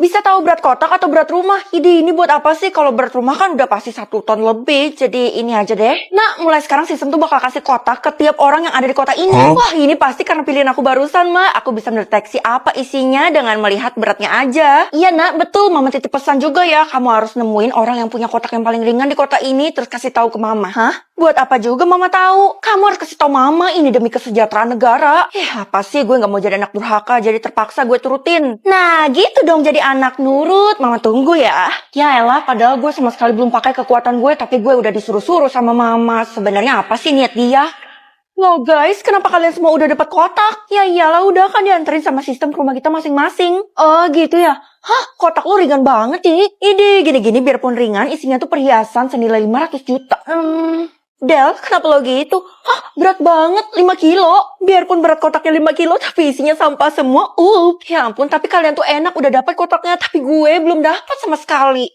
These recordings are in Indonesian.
Bisa tahu berat kotak atau berat rumah? Ini buat apa sih? Kalau berat rumah kan udah pasti 1 ton lebih. Jadi ini aja deh. Nah, mulai sekarang sistem tuh bakal kasih kotak ke tiap orang yang ada di kota ini. Wah, ini pasti karena pilihan aku barusan, Ma. Aku bisa mendeteksi apa isinya dengan melihat beratnya aja. Iya, Nak, betul. Mama titip pesan juga ya. Kamu harus nemuin orang yang punya kotak yang paling ringan di kota ini, terus kasih tahu ke Mama. Hah? Buat apa juga Mama tahu? Kamu harus kasih tahu Mama, ini demi kesejahteraan negara. Apa sih, gue nggak mau jadi anak durhaka, jadi terpaksa gue turutin. Nah, gitu dong jadi anak nurut. Mama tunggu ya. Ya elah, padahal gue sama sekali belum pakai kekuatan gue, tapi gue udah disuruh-suruh sama Mama. Sebenarnya apa sih niat dia? Loh guys, kenapa kalian semua udah dapat kotak? Ya iyalah, udah kan dianterin sama sistem ke rumah kita masing-masing. Oh gitu ya? Hah, kotak lo ringan banget sih. Ide, gini-gini biarpun ringan, isinya tuh perhiasan senilai 500 juta. Del, kenapa lo gitu? Hah, berat banget, 5 kilo. Biarpun berat kotaknya 5 kilo, tapi isinya sampah semua. Ya ampun, tapi kalian tuh enak udah dapat kotaknya, tapi gue belum dapat sama sekali.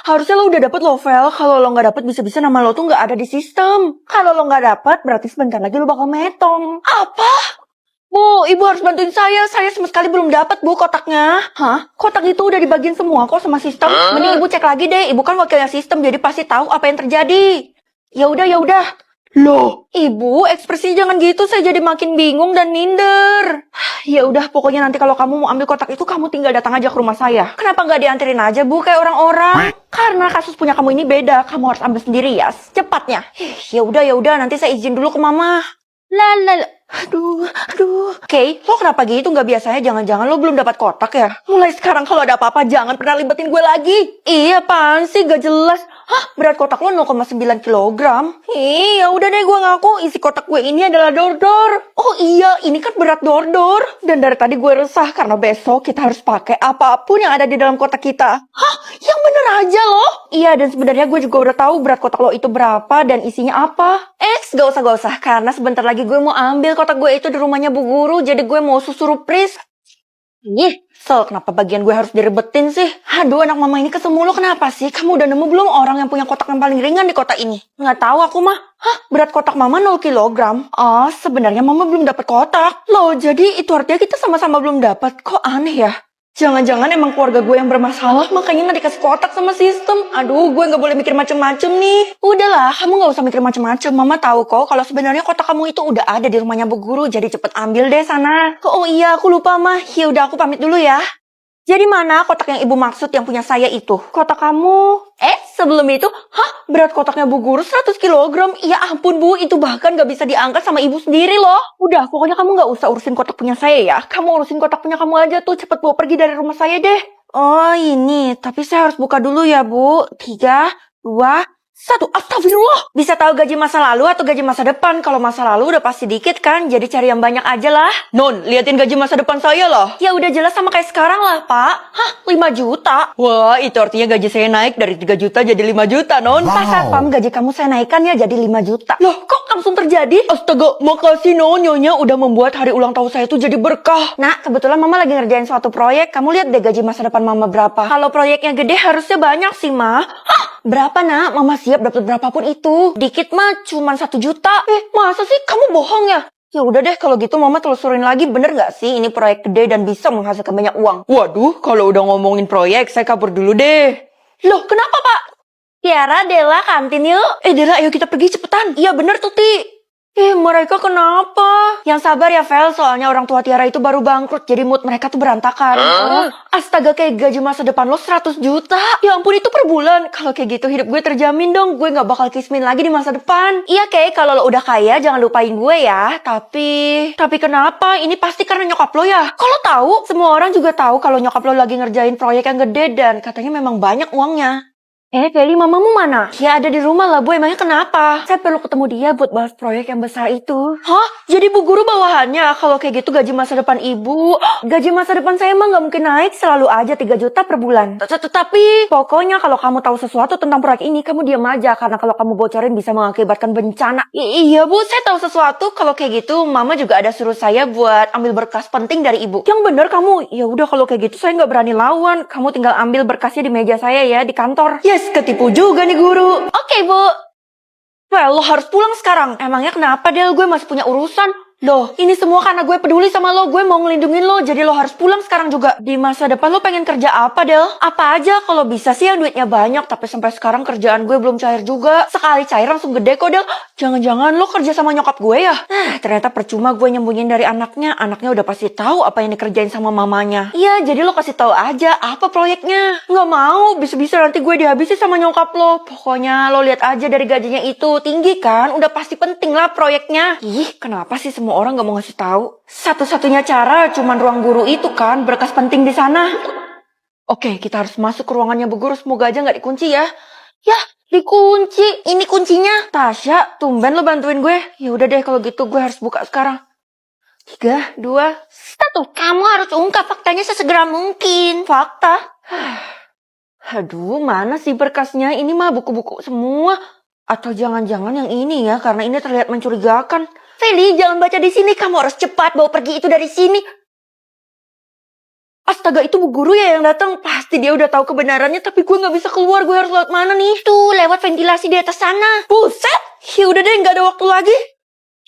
Harusnya lo udah dapat lo, Vel. Kalau lo nggak dapat, bisa-bisa nama lo tuh nggak ada di sistem. Kalau lo nggak dapat, berarti sebentar lagi lo bakal metong. Apa? Bu, ibu harus bantuin saya. Saya sama sekali belum dapat, Bu, kotaknya. Hah? Kotak itu udah dibagiin semua kok sama sistem. Mending ibu cek lagi deh. Ibu kan wakilnya sistem, jadi pasti tahu apa yang terjadi. Ya udah. Loh, Ibu, ekspresinya jangan gitu. Saya jadi makin bingung dan minder. Ya udah, pokoknya nanti kalau kamu mau ambil kotak itu, kamu tinggal datang aja ke rumah saya. Kenapa nggak dianterin aja, Bu, kayak orang-orang? Karena kasus punya kamu ini beda. Kamu harus ambil sendiri ya, cepatnya. Ya udah. Nanti saya izin dulu ke Mama. Aduh. Oke, lo kenapa gitu? Nggak biasanya jangan-jangan lo belum dapat kotak ya? Mulai sekarang kalau ada apa-apa jangan pernah libetin gue lagi. Iya, apaan sih? Gak jelas. Hah, berat kotak lo 0,9 kilogram. Iya, udah deh gue ngaku isi kotak gue ini adalah dor-dor. Oh iya, ini kan berat dor-dor. Dan dari tadi gue resah karena besok kita harus pakai apapun yang ada di dalam kotak kita. Hah, yang bener aja loh. Iya, dan sebenarnya gue juga udah tahu berat kotak lo itu berapa dan isinya apa. Gak usah. Karena sebentar lagi gue mau ambil kotak gue itu di rumahnya Bu Guru. Jadi gue mau surprise. Kenapa bagian gue harus direbetin sih? Aduh, anak mama ini kesel mulu kenapa sih? Kamu udah nemu belum orang yang punya kotak yang paling ringan di kota ini? Nggak tahu aku mah. Hah, berat kotak mama 0 kilogram. Oh, sebenarnya mama belum dapat kotak. Loh, jadi itu artinya kita sama-sama belum dapat. Kok aneh ya? Jangan-jangan emang keluarga gue yang bermasalah, makanya nggak dikasih kotak sama sistem. Aduh, gue nggak boleh mikir macem-macem nih. Udahlah, kamu nggak usah mikir macem-macem. Mama tahu kok kalau sebenarnya kotak kamu itu udah ada di rumahnya Bu Guru, jadi cepet ambil deh sana. Oh iya, aku lupa mah. Ya udah, aku pamit dulu ya. Jadi mana kotak yang ibu maksud yang punya saya itu? Kotak kamu? Sebelum itu, berat kotaknya Bu Guru 100 kilogram. Ya ampun Bu, itu bahkan gak bisa diangkat sama ibu sendiri loh. Udah, pokoknya kamu gak usah urusin kotak punya saya ya. Kamu urusin kotak punya kamu aja tuh, cepet bawa pergi dari rumah saya deh. Oh ini, tapi saya harus buka dulu ya Bu. 3, 2, 1, astagfirullah. Bisa tahu gaji masa lalu atau gaji masa depan? Kalau masa lalu udah pasti dikit kan, jadi cari yang banyak aja lah. Non, liatin gaji masa depan saya lah. Ya udah jelas sama kayak sekarang lah, Pak. 5 juta? Wah, itu artinya gaji saya naik dari 3 juta jadi 5 juta, Non. Pak Satpam, gaji kamu saya naikkan ya jadi 5 juta. Loh, kok langsung terjadi? Astaga, makasih Non, Nyonya udah membuat hari ulang tahun saya tuh jadi berkah. Nah, kebetulan Mama lagi ngerjain suatu proyek. Kamu lihat deh gaji masa depan Mama berapa. Kalau proyeknya gede harusnya banyak sih, Ma. Berapa nak? Mama siap dapat berapapun itu. Dikit mah cuma 1 juta. Masa sih kamu bohong ya? Ya udah deh kalau gitu Mama telusurin lagi, bener gak sih ini proyek gede dan bisa menghasilkan banyak uang? Waduh, kalau udah ngomongin proyek saya kabur dulu deh. Loh, kenapa Pak? Tiara, Dela, kantin yuk. Dela, ayo kita pergi cepetan. Iya bener tuh Ti. Mereka kenapa? Yang sabar ya, Vel. Soalnya orang tua Tiara itu baru bangkrut. Jadi mood mereka tuh berantakan. Astaga, kayak gaji masa depan lo 100 juta. Ya ampun, itu per bulan. Kalau kayak gitu hidup gue terjamin dong. Gue gak bakal kismin lagi di masa depan. Iya, Kay. Kalau lo udah kaya, jangan lupain gue ya. Tapi kenapa? Ini pasti karena nyokap lo ya. Kalau tahu, semua orang juga tahu kalau nyokap lo lagi ngerjain proyek yang gede. Dan katanya memang banyak uangnya. Feli, mamamu mana? Ya ada di rumah lah Bu, emangnya kenapa? Saya perlu ketemu dia buat bahas proyek yang besar itu. Hah? Jadi Bu Guru bawahannya? Kalau kayak gitu gaji masa depan ibu. Gaji masa depan saya emang gak mungkin naik, selalu aja 3 juta per bulan. Tapi pokoknya kalau kamu tahu sesuatu tentang proyek ini, kamu diam aja. Karena kalau kamu bocorin bisa mengakibatkan bencana. Iya Bu, saya tahu sesuatu. Kalau kayak gitu, Mama juga ada suruh saya buat ambil berkas penting dari ibu. Yang bener kamu? Ya udah kalau kayak gitu saya nggak berani lawan. Kamu tinggal ambil berkasnya di meja saya ya, di kantor. Ketipu juga nih guru. Oke Bu. Well, lo harus pulang sekarang. Emangnya kenapa Del? Gue masih punya urusan. Loh, ini semua karena gue peduli sama lo. Gue mau ngelindungin lo, jadi lo harus pulang sekarang juga. Di masa depan lo pengen kerja apa, Del? Apa aja, kalau bisa sih yang duitnya banyak. Tapi sampai sekarang kerjaan gue belum cair juga. Sekali cair langsung gede kok, Del. Jangan-jangan lo kerja sama nyokap gue ya? Ternyata percuma gue nyembunyiin dari anaknya. Anaknya udah pasti tahu apa yang dikerjain sama mamanya. Iya, jadi lo kasih tahu aja apa proyeknya. Nggak mau, bisa-bisa nanti gue dihabisi sama nyokap lo. Pokoknya lo lihat aja dari gajinya itu. Tinggi kan? Udah pasti penting lah proyeknya. Ih, kenapa sih semua orang gak mau ngasih tahu? Satu-satunya cara cuman ruang guru itu kan, berkas penting di sana. Oke, kita harus masuk ke ruangannya Bu Guru. Semoga aja gak dikunci ya. Ya, dikunci. Ini kuncinya. Tasya, tumben lo bantuin gue. Ya udah deh kalau gitu gue harus buka sekarang. 3, 2, 1. Kamu harus ungkap faktanya sesegera mungkin. Fakta? Aduh, mana sih berkasnya? Ini mah buku-buku semua. Atau jangan-jangan yang ini ya, karena ini terlihat mencurigakan. Feli, jangan baca di sini. Kamu harus cepat bawa pergi itu dari sini. Astaga, itu Bu Guru ya yang datang. Pasti dia udah tahu kebenarannya, tapi gue nggak bisa keluar. Gue harus lewat mana nih? Tuh, lewat ventilasi di atas sana. Buset, ya udah deh, nggak ada waktu lagi.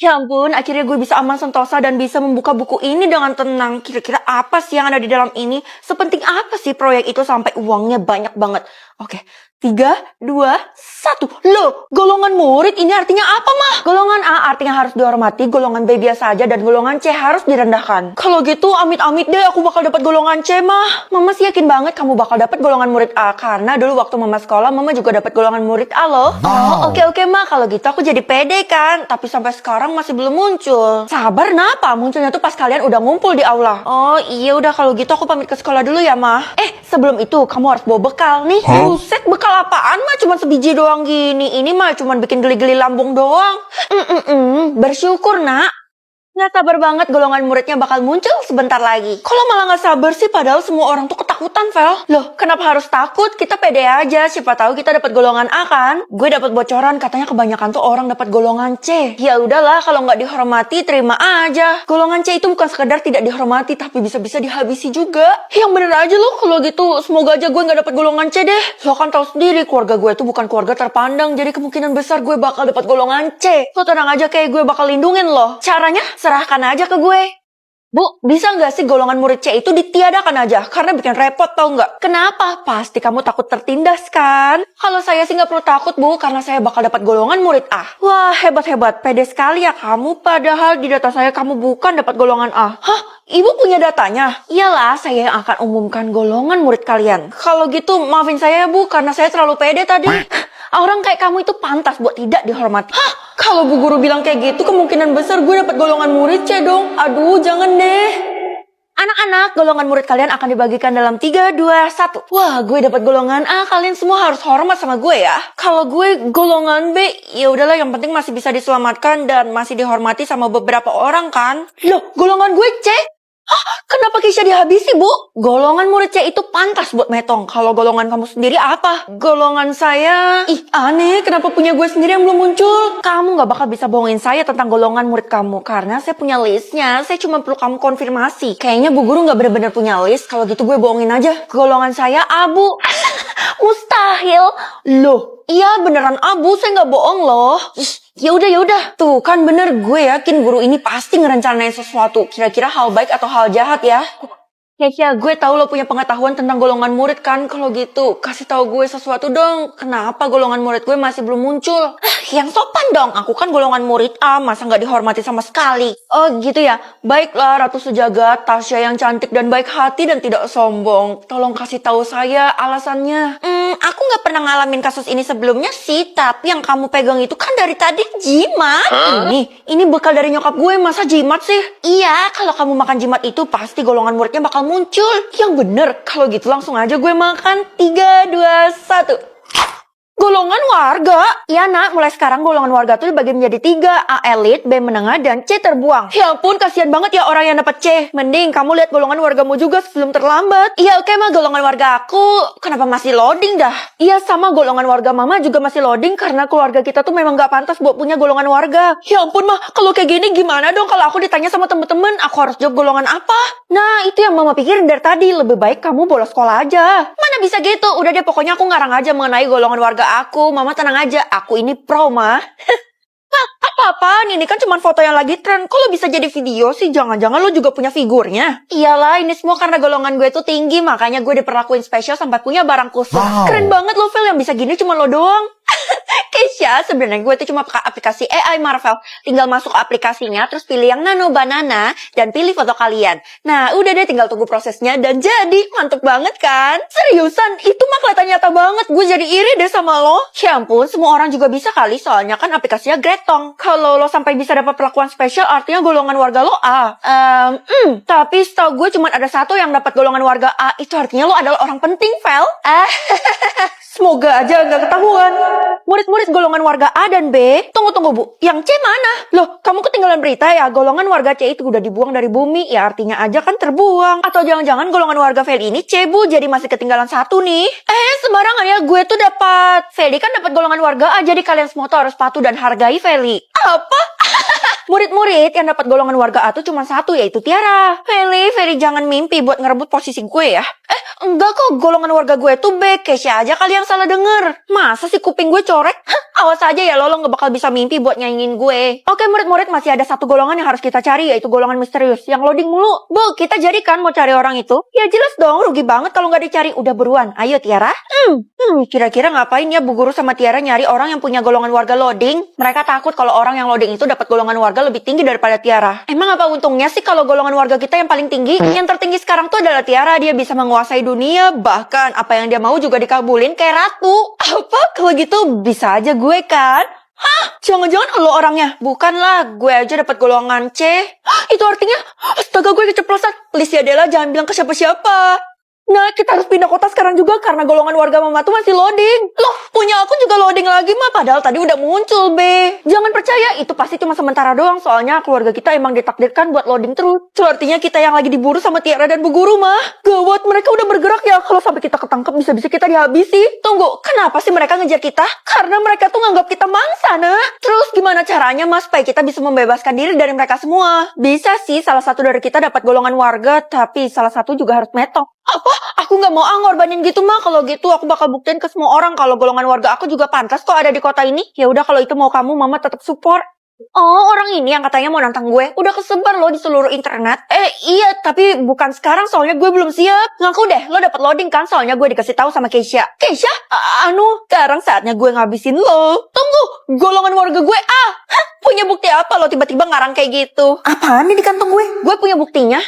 Ya ampun, akhirnya gue bisa aman sentosa dan bisa membuka buku ini dengan tenang. Kira-kira apa sih yang ada di dalam ini? Sepenting apa sih proyek itu sampai uangnya banyak banget? Oke, 3, 2, 1. Loh, golongan murid ini artinya apa, Mah? Golongan A artinya harus dihormati, golongan B biasa aja, dan golongan C harus direndahkan. Kalau gitu, amit-amit deh aku bakal dapat golongan C, Mah. Mama sih yakin banget kamu bakal dapat golongan murid A, karena dulu waktu Mama sekolah, Mama juga dapat golongan murid A loh. Oh, oke, Mah. Kalau gitu aku jadi pede kan, tapi sampai sekarang masih belum muncul. Sabar, napa? Munculnya tuh pas kalian udah ngumpul di aula. Oh, iya udah kalau gitu aku pamit ke sekolah dulu ya, Mah. Sebelum itu kamu harus bawa bekal nih. Buset, bekal apaan mah? Cuman sebiji doang gini. Ini mah cuman bikin geli-geli lambung doang. Bersyukur, Nak. Nggak sabar banget golongan muridnya bakal muncul sebentar lagi. Kalau malah nggak sabar sih, padahal semua orang tuh ketakutan, Vel. Loh, kenapa harus takut? Kita pede aja, siapa tahu kita dapat golongan A kan? Gue dapat bocoran, katanya kebanyakan tuh orang dapat golongan C. Ya udahlah, kalau nggak dihormati, terima aja. Golongan C itu bukan sekedar tidak dihormati, tapi bisa-bisa dihabisi juga. Yang bener aja loh, kalau gitu semoga aja gue nggak dapat golongan C deh. Lo kan tahu sendiri, keluarga gue tuh bukan keluarga terpandang, jadi kemungkinan besar gue bakal dapat golongan C. Lo tenang aja, kayak gue bakal lindungin lo. Caranya? Serahkan aja ke gue. Bu, bisa nggak sih golongan murid C itu ditiadakan aja? Karena bikin repot tau nggak? Kenapa? Pasti kamu takut tertindas kan? Kalau saya sih nggak perlu takut, Bu, karena saya bakal dapat golongan murid A. Wah, hebat-hebat. Pede sekali ya kamu, padahal di data saya kamu bukan dapat golongan A. Hah? Ibu punya datanya? Iyalah, saya yang akan umumkan golongan murid kalian. Kalau gitu, maafin saya ya, Bu, karena saya terlalu pede tadi. Orang kayak kamu itu pantas buat tidak dihormati. Hah? Kalau Bu Guru bilang kayak gitu, kemungkinan besar gue dapat golongan murid C dong. Aduh, jangan deh. Anak-anak, golongan murid kalian akan dibagikan dalam 3, 2, 1. Wah, gue dapat golongan A. Kalian semua harus hormat sama gue ya. Kalau gue golongan B, ya udahlah, yang penting masih bisa diselamatkan dan masih dihormati sama beberapa orang kan. Loh, golongan gue C? Hah? Kenapa Keisha dihabisi, Bu? Golongan murid C itu pantas buat Metong. Kalau golongan kamu sendiri apa? Golongan saya... Ih, aneh. Kenapa punya gue sendiri yang belum muncul? Kamu gak bakal bisa bohongin saya tentang golongan murid kamu. Karena saya punya listnya. Saya cuma perlu kamu konfirmasi. Kayaknya Bu Guru gak benar-benar punya list. Kalau gitu gue bohongin aja. Golongan saya abu. Mustahil. Loh, iya beneran abu. Saya gak bohong loh. Ya udah. Tuh kan bener, gue yakin guru ini pasti ngerencanain sesuatu. Kira-kira hal baik atau hal jahat ya. Keisha, gue tahu lo punya pengetahuan tentang golongan murid kan. Kalau gitu, kasih tahu gue sesuatu dong. Kenapa golongan murid gue masih belum muncul? Yang sopan dong. Aku kan golongan murid A, masa nggak dihormati sama sekali. Oh gitu ya. Baiklah, Ratu Sejagat, Tasya yang cantik dan baik hati dan tidak sombong. Tolong kasih tahu saya alasannya. Aku nggak pernah ngalamin kasus ini sebelumnya sih. Tapi yang kamu pegang itu kan dari tadi jimat. Ini bekal dari nyokap gue, masa jimat sih? Iya, kalau kamu makan jimat itu pasti golongan muridnya bakal muncul. Yang bener, kalau gitu langsung aja gue makan. 3, 2, 1. Golongan warga? Iya nak, mulai sekarang golongan warga tuh dibagi menjadi 3. A elit, B menengah, dan C terbuang. Ya ampun, kasihan banget ya orang yang dapat C. Mending kamu lihat golongan wargamu juga sebelum terlambat. Iya oke mah, golongan warga aku kenapa masih loading dah? Iya sama, golongan warga mama juga masih loading karena keluarga kita tuh memang gak pantas buat punya golongan warga. Ya ampun mah, kalau kayak gini gimana dong kalau aku ditanya sama temen-temen aku harus jawab golongan apa? Nah itu yang mama pikirin dari tadi, lebih baik kamu bolos sekolah aja. Mana bisa gitu, udah deh pokoknya aku ngarang aja mengenai golongan warga aku. Mama tenang aja, aku ini pro mah. Apaan? Ini kan cuma foto yang lagi tren. Kok lo bisa jadi video sih? Jangan-jangan lo juga punya figurnya? Iyalah, ini semua karena golongan gue tuh tinggi. Makanya gue diperlakuin spesial sampai punya barang khusus. Keren banget lo, Phil. Yang bisa gini cuma lo doang. Keisha, sebenarnya gue tuh cuma pakai aplikasi AI Marvel. Tinggal masuk aplikasinya, terus pilih yang Nano Banana, dan pilih foto kalian. Nah, udah deh, tinggal tunggu prosesnya, dan jadi. Mantep banget kan? Seriusan, itu mah kelihatan nyata banget. Gue jadi iri deh sama lo. Ya ampun, semua orang juga bisa kali, soalnya kan aplikasinya Gretong. Kalau lo sampai bisa dapat perlakuan spesial, artinya golongan warga lo A. Tapi setahu gue cuma ada satu yang dapat golongan warga A. Itu artinya lo adalah orang penting, Vel. Semoga aja nggak ketahuan. Murid-murid golongan warga A dan B. Tunggu, Bu. Yang C mana? Loh, kamu ketinggalan berita ya? Golongan warga C itu udah dibuang dari bumi. Ya artinya aja kan terbuang. Atau jangan-jangan golongan warga Feli ini C, Bu. Jadi masih ketinggalan satu nih. Sembarangan ya. Gue tuh dapat. Feli kan dapat golongan warga A. Jadi kalian semua tuh harus patuh dan hargai Feli. Apa? Murid-murid yang dapat golongan warga A tuh cuma satu, yaitu Tiara. Feli jangan mimpi buat ngerebut posisi gue ya. Enggak kok, golongan warga gue tuh B. Keisha aja kali yang salah denger. Masa sih kuping gue corek? Awas aja ya lo nggak bakal bisa mimpi buat nyanyiin gue. Oke murid-murid, masih ada satu golongan yang harus kita cari, yaitu golongan misterius. Yang loading mulu. Bu, kita jadi kan mau cari orang itu? Ya jelas dong, rugi banget kalau nggak dicari. Udah buruan, ayo Tiara. Kira-kira ngapain ya Bu Guru sama Tiara nyari orang yang punya golongan warga loading? Mereka takut kalau orang yang loading itu dapat golongan warga lebih tinggi daripada Tiara. Emang apa untungnya sih kalau golongan warga kita yang paling tinggi? Yang tertinggi sekarang tuh adalah Tiara. Dia bisa menguasai dunia, bahkan apa yang dia mau juga dikabulin kayak ratu. Apa? Kalau gitu bisa aja gue kan? Hah? Jangan-jangan lo orangnya? Bukanlah, gue aja dapat golongan C. Itu artinya, astaga gue keceplosan. Please ya Della, jangan bilang ke siapa-siapa. Nah, kita harus pindah kota sekarang juga karena golongan warga mama tuh masih loading. Loh, punya aku juga loading lagi mah, padahal tadi udah muncul, Be. Jangan percaya, itu pasti cuma sementara doang, soalnya keluarga kita emang ditakdirkan buat loading terus. Itu artinya kita yang lagi diburu sama Tiara dan Bu Guru mah. Gawat, mereka udah bergerak ya. Kalau sampai kita ketangkep, bisa-bisa kita dihabisi. Tunggu, kenapa sih mereka ngejar kita? Karena mereka tuh nganggap kita mangsa, nak. Terus gimana caranya, Mas, supaya kita bisa membebaskan diri dari mereka semua? Bisa sih, salah satu dari kita dapat golongan warga, tapi salah satu juga harus metok. Apa? Aku nggak mau ngorbanin gitu mah. Kalau gitu aku bakal buktiin ke semua orang kalau golongan warga aku juga pantas kok ada di kota ini. Ya udah kalau itu mau kamu, mama tetap support. Oh, orang ini yang katanya mau nantang gue. Udah kesebar loh di seluruh internet. Iya, tapi bukan sekarang soalnya gue belum siap. Ngaku deh, lo dapet loading kan soalnya gue dikasih tahu sama Keisha. Keisha? Sekarang saatnya gue ngabisin lo. Tunggu, golongan warga gue A. Hah? Punya bukti apa lo tiba-tiba ngarang kayak gitu? Apaan nih di kantong gue? Gue punya buktinya.